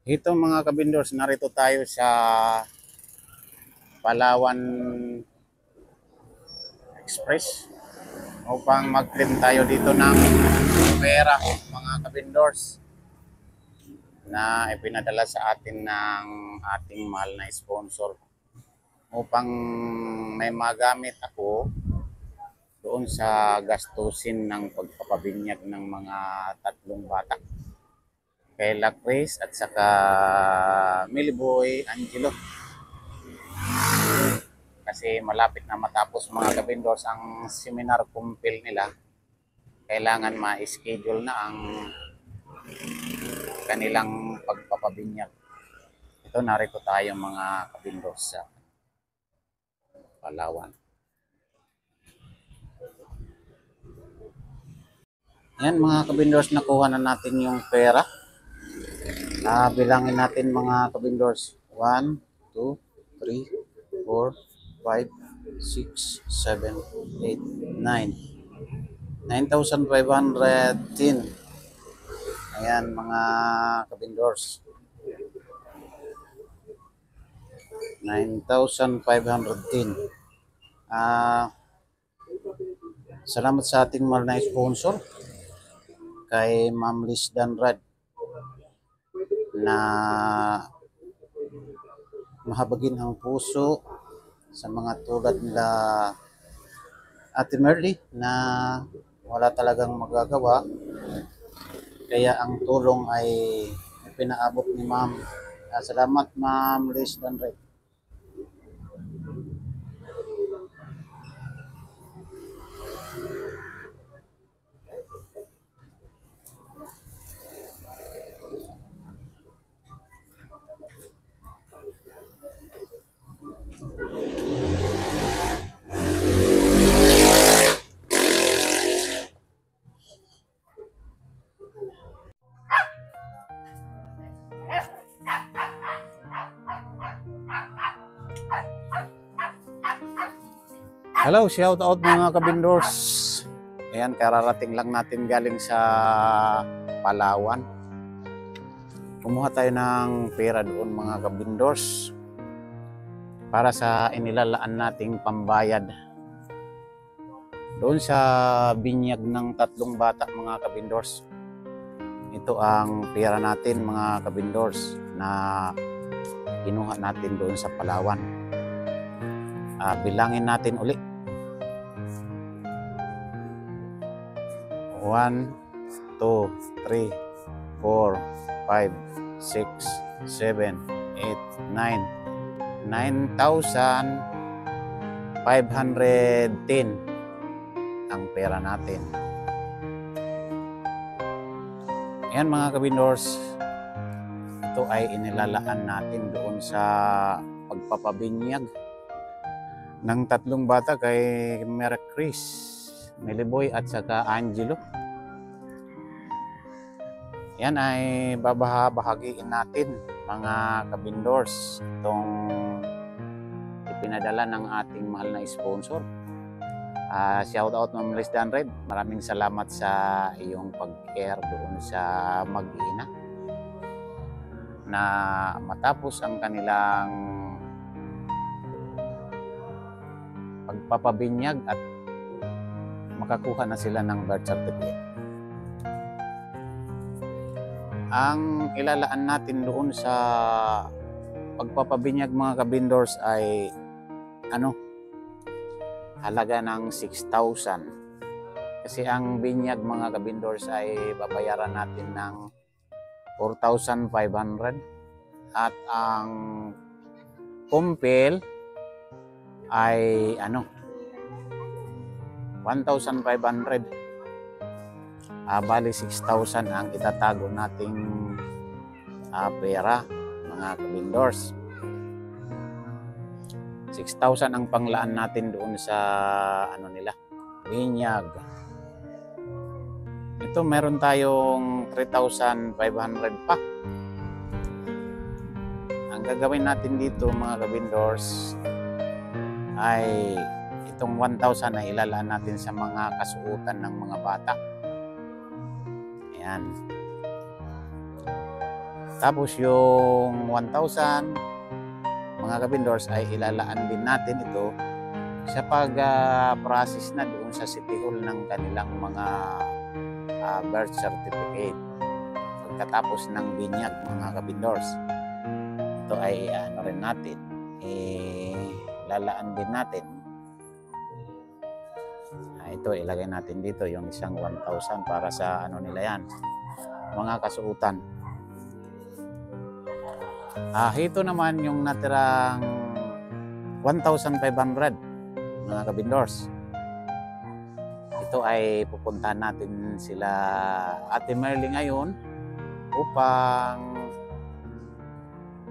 Ito mga kabindors, narito tayo sa Palawan Express upang mag-claim tayo dito ng pera mga kabindors na ipinadala sa atin ng ating mahal na sponsor upang may magamit ako doon sa gastusin ng pagpapabinyag ng mga tatlong bata kay La Chris at saka Miliboy Angelo. Kasi malapit na matapos mga kabindors ang seminar kumpil nila. Kailangan ma-schedule na ang kanilang pagpapabinyag. Ito, narito tayo mga kabindors sa Palawan. Yan mga kabindors, nakuha na natin yung pera. Bilangin natin mga kabindors. 1, 2, 3, 4, 5, 6, 7, 8, 9. 9,510. Ayan mga kabindors. 9,510. Salamat sa ating mahal na sponsor kay Ma'am Liz Danrad na mahabagin ang puso sa mga tulad nila Ate Merly na wala talagang magagawa, kaya ang tulong ay pinaabot ni Ma'am. Salamat Ma'am Liz Danrad. Hello, shout out mga kabindors. Ayan, kararating lang natin galing sa Palawan. Kumuha tayo ng pera doon mga kabindors para sa inilalaan nating pambayad doon sa binyag ng tatlong bata mga kabindors. Ito ang pera natin mga kabindors na kinuha natin doon sa Palawan. Bilangin natin uli. 1, 2, 3, 4, 5, 6, 7, 8, 9. 9,510 ang pera natin. Ayan mga kabindors, ito ay inilalaan natin doon sa pagpapabinyag ng tatlong bata kay Mary Chris, Miliboy at saka Angelo. Yan ay babahagiin natin mga kabindors itong ipinadala ng ating mahal na sponsor. Shout out Ma'am Liz Danrad. Maraming salamat sa iyong pag-care doon sa mag-ina na matapos ang kanilang pagpapabinyag at makakuha na sila ng birth certificate. Ang ilalaan natin doon sa pagpapabinyag mga kabindors ay halaga ng 6,000. Kasi ang binyag mga kabindors ay babayaran natin ng 4,500 at ang kumpil ay 1,500. Bali 6,000 ang itatago nating pera mga kabindors. 6,000 ang panglaan natin doon sa binyag. Ito meron tayong 3,500 pa. Ang gagawin natin dito mga kabindors ay itong 1,000 na ilalaan natin sa mga kasuotan ng mga bata. Ayan. Tapos yung 1,000 mga kabindors ay ilalaan din natin ito sa pag-process na doon sa City Hall ng kanilang mga birth certificate. Pagkatapos ng binyag mga kabindors, ito ay ano rin natin, lalaan din natin. Ito ilagay natin dito yung isang 1,000 para sa ano nila yan, mga kasuutan. Ito naman yung natirang 1,500 mga kabindors. Ito ay pupuntahan natin sila Ate Merly ngayon upang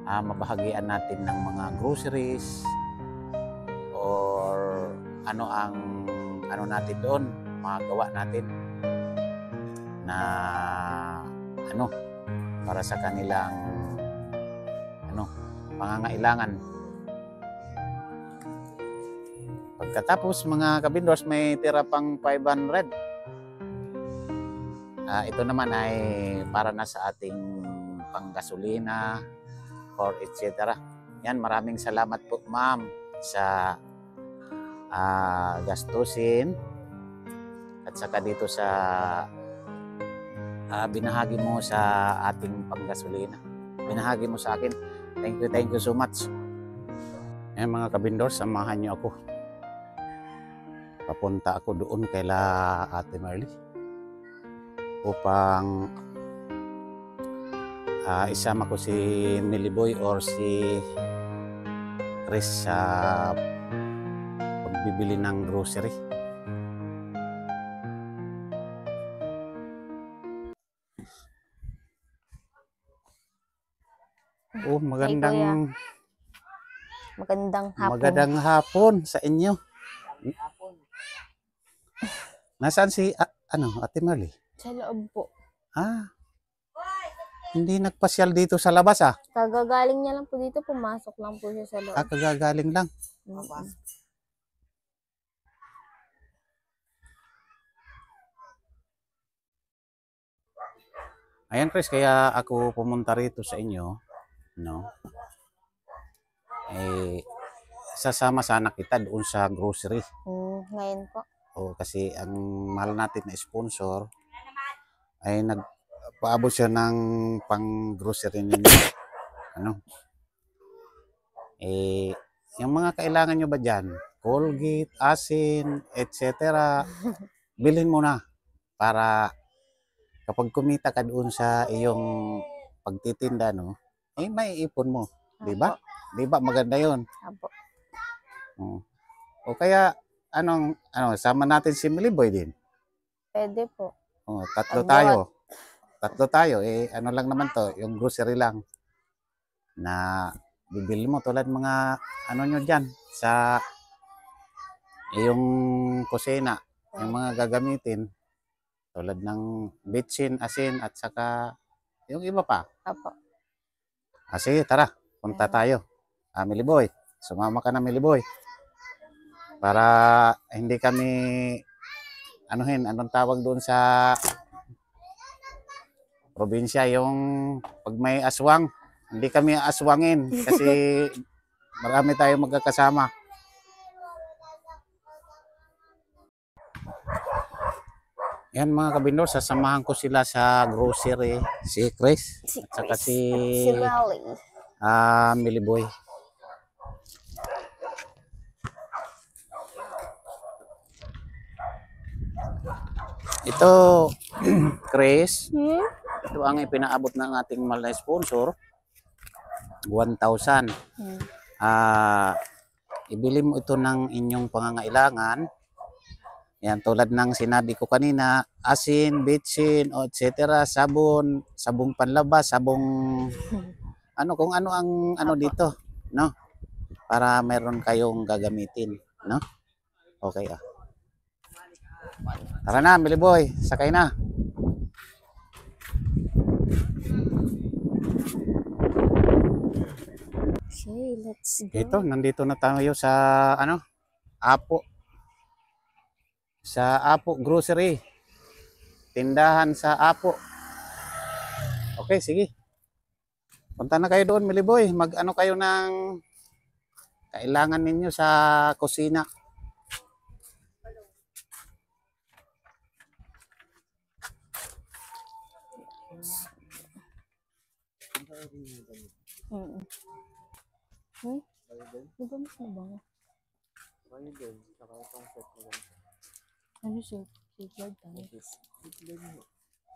mabahagian natin ng mga groceries or ano ang ano natin doon, magawa natin na ano para sa kanilang ano pangangailangan. Pagkatapos mga kabindors, may tira pang 500. Ito naman ay para na sa ating panggasolina or etc. Yan, maraming salamat po ma'am sa gastusin at saka dito sa binahagi mo sa ating panggasolina. Binahagi mo sa akin. Thank you so much. Mga kabindors, samahan niyo ako. Papunta ako doon kaila Ate Merly upang isama ko si Miliboy or si Chris sa pagbibili ng grocery. Magandang hapon. Magandang hapon sa inyo. Nasaan si Ate Merly? Sa loob po. Hindi nagpasyal dito sa labas Kagagaling niya lang po dito, pumasok lang po siya sa loob. Kagagaling lang. Ayan Chris, kaya ako pumunta rito sa inyo, no? Sasama sana kita doon sa grocery. Ngayon po. Kasi ang mahal natin na sponsor ay nagpaabot siya ng pang-grocery ninyo. Yung mga kailangan nyo ba dyan? Colgate, asin, etc. Bilhin mo na para kapag kumita ka doon sa iyong pagtitinda, no? May ipon mo. Diba? Diba maganda yun? Apo. O kaya, sama natin si Miliboy din. Pwede po. Tatlo tayo. Tatlo tayo. Ano lang naman to, yung grocery lang. Na bibili mo tulad mga ano nyo dyan sa iyong kusina. Yung mga gagamitin. Tulad ng bitsin, asin, at saka yung iba pa. Apo. Sige, tara. Punta tayo. Miliboy. Sumama ka na, Miliboy. Para hindi kami anong tawag doon sa probinsya, yung pag may aswang, hindi kami aswangin kasi marami tayong magkakasama. Yan mga kabindors, sasamahan ko sila sa grocery, si Chris at saka si Miliboy. Ito, Chris, ito ang ipinaabot ng ating mahal na sponsor, 1,000. Ibili mo ito ng inyong pangangailangan. Yan, tulad ng sinabi ko kanina, asin, bitsin, etc., sabon, sabong panlabas, sabong kung ano ang dito, no? Para meron kayong gagamitin, no? Okay Tara na, Miliboy, sakay na. Okay, let's go. Ito, nandito na tayo sa Apo. Sa Apo Grocery. Tindahan sa Apo. Okay, sige. Punta na kayo doon, Miliboy. Mag-ano kayo ng kailangan ninyo sa kusina. Mm. Hmm? Nagamit na ba? Ano siya? Safeguard tayo.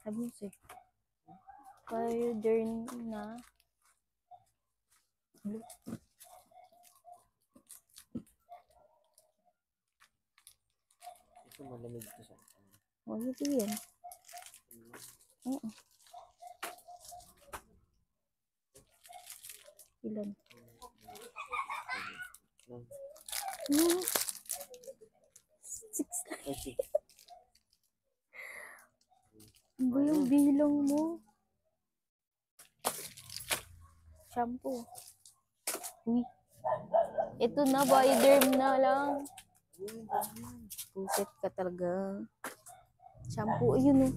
Sabi mo siya. Powder na. Ano? Ito malamig ito siya. Ano ito yan? Oo. Ilan? Hmm. 6. Ay, six. Ano ba yung bilang mo? Shampoo. Uy. Ito na, Bioderm na lang. Puset ka talaga. Shampoo, ayun oh.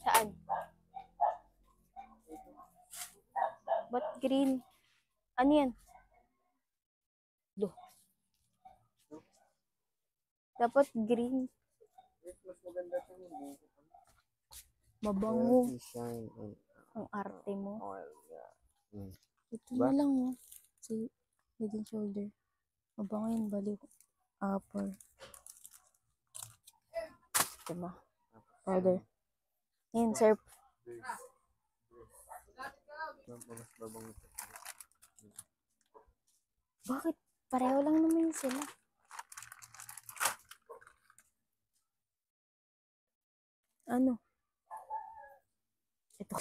Saan? Ba't green? Ano yan? Duh. Dapat green. Mabango. Shine and Ang arte mo. oil. Yeah. Ito na lang oh. Si Head and Shoulder. Mabango yun, baliw. Upper. Diba? Powder. Yan, sir. Mas babang ito. Bakit? Pareho lang naman sila. Ano? Ito.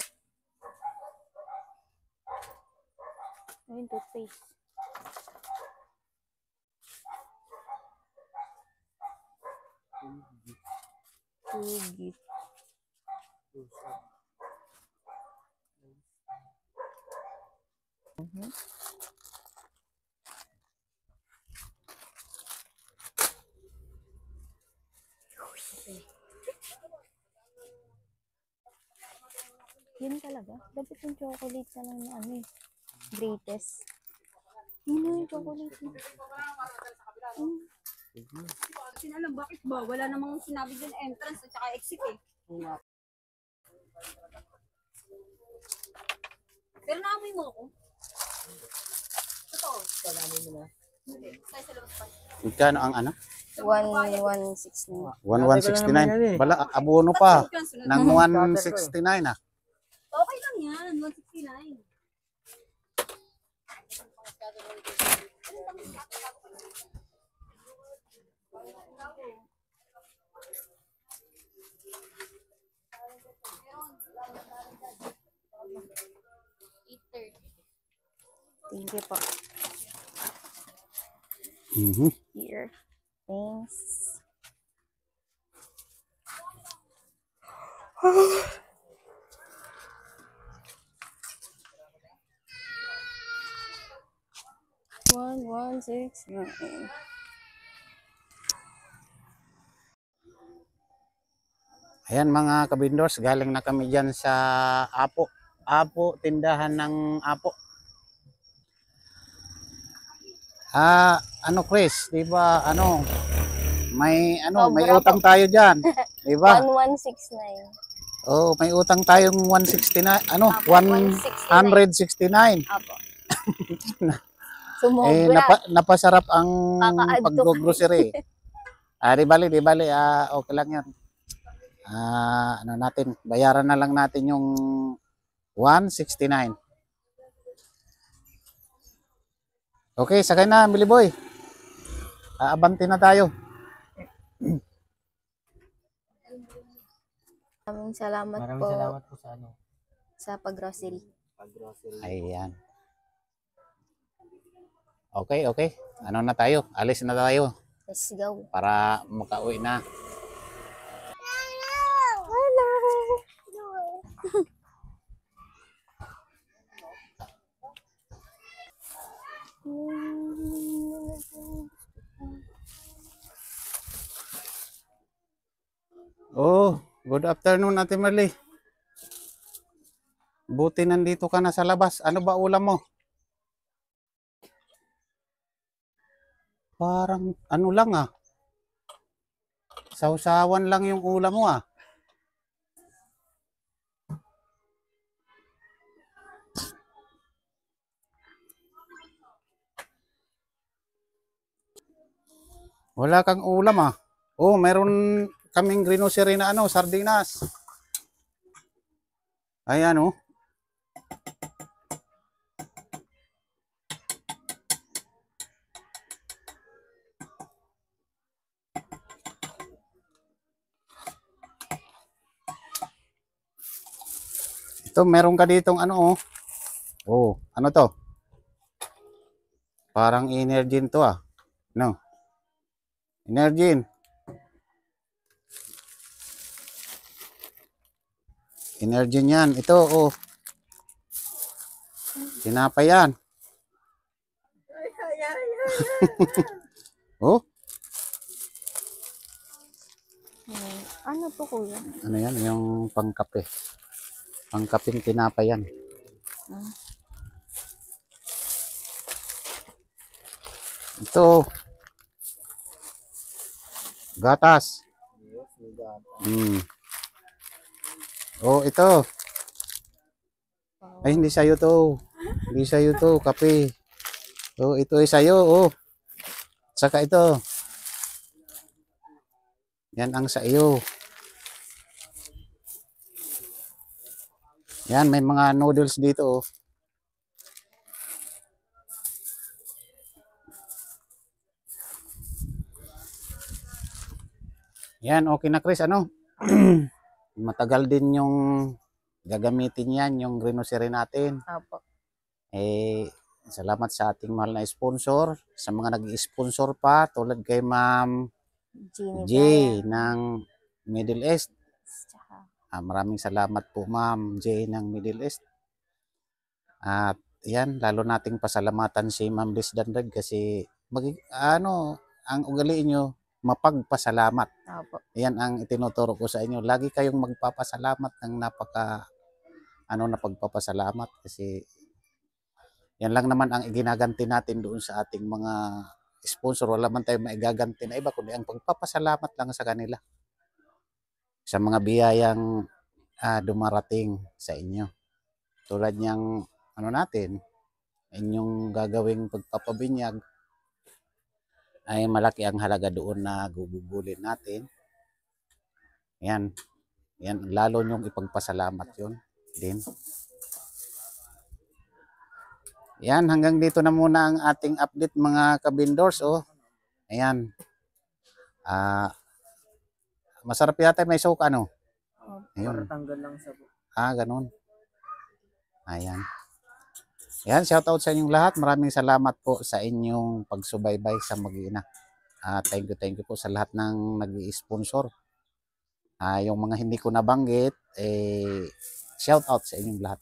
Ayun, toothpaste. Tugit. Yun talaga. Dapat yung chocolate na lang na ano eh. Greatest. Yun na yung chocolate na. Kasi alam, bakit ba? Wala namang sinabi dyan entrance at saka exit eh. Pero naamoy mo ako. Totoo. Naamoy mo na. Hindi. Tayo sa labas pa. Magkano ang ano? 1169. 1169. Bala, abono pa. Nang 169 ah. Okay lang yan. 169. Thank you po. Mhm. Here. Thanks. One, 6, 9. Ayan mga kabindors, galing na kami dyan sa Apo. Apo, tindahan ng Apo. Ano Chris, di ba may Sobra utang tayo diyan, di ba? 1169. Oh, may utang tayong 169, Apo, 169. Apo. Eh Sumobra. napasarap ang Kaka-add to pag-grocery. Di bali, okay lang 'yan. Ano natin, bayaran na lang natin yung 169. Okay, sakay na, Billy Boy. Abante na tayo. Maraming salamat Maraming po salamat po sa sa pag-grocery. pag-grocery. Ayan. Okay. Ano na tayo? Alis na tayo Let's go. para makauwi na. Oh, good afternoon, Ate Marley. Buti nandito ka na sa labas. Ano ba ulam mo? Parang ano lang ah. Sausawan lang yung ulam mo ah. Wala kang ulam ah. Oh, meron kaming grocery na ano, sardinas. Ayan oh. Ito, meron ka ditong ano oh. Oh, ano to? Parang Energin to ah. No. Energin. Energin yan. Ito oh. Tinapay yan. Oh, Ano to kuya? ano yan? Yung pangkape. Pangkaping tinapay yan. Ah. Ito. Gatas. Yes, may gata. Oh, ito. Ay, hindi sa'yo to. Hindi sa'yo to. Kape. Oh, ito ay sa'yo. Oh. Saka ito. Yan ang sa iyo. Yan, may mga noodles dito. Oh. Yan, okay na Chris. Ano? Matagal din yung gagamitin yan, yung grocery natin. Apo. Salamat sa ating mahal na sponsor. Sa mga nag-sponsor pa, tulad kay Ma'am Genie J ng Middle East. Tsaka, Maraming salamat po Ma'am J ng Middle East. At yan, lalo nating pasalamatan si Ma'am Liz Dandag kasi ang ugaliin nyo, mapagpasalamat. apo. Yan ang itinuturo ko sa inyo. Lagi kayong magpapasalamat ng napagpapasalamat kasi yan lang naman ang iginaganti natin doon sa ating mga sponsor. Wala man tayong maigaganti na iba kundi ang pagpapasalamat lang sa kanila. Sa mga biyayang dumarating sa inyo. Tulad niyang inyong gagawing pagpapabinyag ay malaki ang halaga doon na gugugulin natin. Yan. Yan, lalo nyong ipagpasalamat yun din. Yan, hanggang dito na muna ang ating update mga kabindors. Oh. Ayan. Masarap yata may suka, no? Para Ayun. tanggal lang sa Ganun. Ayan. Yan, shoutout sa inyong lahat. Maraming salamat po sa inyong pagsubaybay sa Mag-iina. Thank you po sa lahat ng nag-i-sponsor. Yung mga hindi ko nabanggit, shoutout sa inyong lahat.